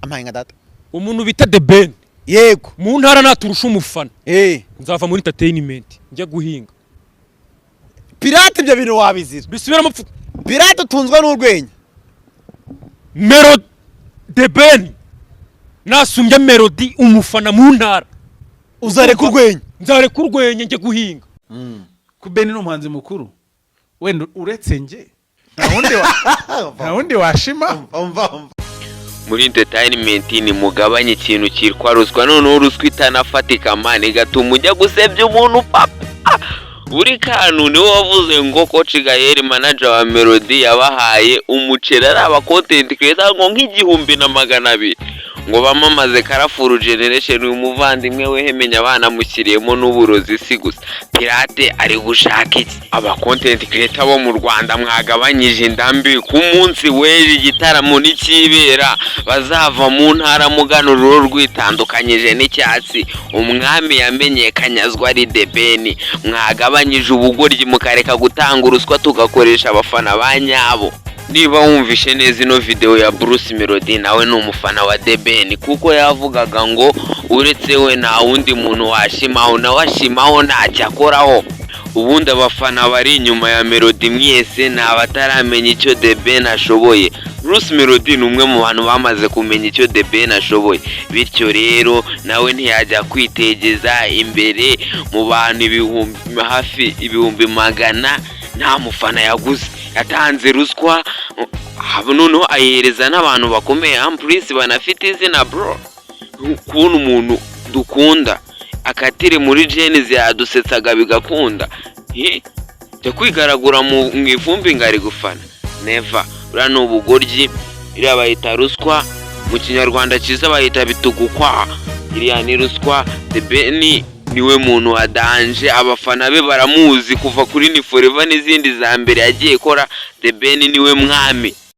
amaye nka data umuntu bita The Ben yego mu ntara naturusha umufana nzava muri entertainment njya guhinga pirate ibyo bintu wabizira bisubira mu pirate utunzwe n'urwenya Melody The Ben nasumbye Melody umufana mu ntara uzareka urwenya nzareka urwenya njye guhinga ku Ben n'umuhanzi mukuru wenda uretse nge nta wundi washima muri entertainment ni mugabanye ikintu cyitwa ruswa noneho ruswa itanafatika mani gatuma ujya gusebya umuntu papa buri kantu niwe wavuze ngo Coach Gael manager wa Melody yabahaye umuceri ari aba content creator ngo nk'igihumbi na 200 ngo bamamaze Karafuru Generation umuvandimwe we hemenya abana mushyiriyemo n'uburozi si gusa pirate ari gushaka iki aba content creator bo mu Rwanda mwagabanyije indambi ku munsi w'ejo igitaramo n'ikibera bazava mu ntara muganururo rwitandukanyije n'icyatsi umwami yamenyekanyazwa ari The Ben mwagabanyije ubugoryi mukareka gutanga uruswa tugakoresha abafana banyabo niba wumvishe neza ino video ya Bruce Melody nawe ni umufana wa The Ben kuko yavugaga ngo uretse we nta wundi muntu washimaho na washimaho ntacyakoraho ubundi abafana bari inyuma ya Melody mwese nta bataramenya icyo The Ben ashoboye Bruce Melody ni umwe mu bantu bamaze kumenya icyo The Ben ashoboye bityo rero nawe ntiyajya kwitegeza imbere mu bantu hafi ibihumbi 100 nta mufana yaguze yatanze ruswa noneho ayihereza n'abantu bakomeye Ampulisi banafite izina bro kubona umuntu dukunda akatire muri Genesis yadusetsaga bigakunda cyo kwigaragura mu ifumbi ngari gufana never ura n'ubugoryi iriya bayita ruswa mu kinyarwanda cyiza bayita bitugukwa iriya ni ruswa The Ben niwe muntu wadanje abafana be baramuzi kuva kuri Ni Forever n'izindi za mbere yagiye kora The Ben niwe mwami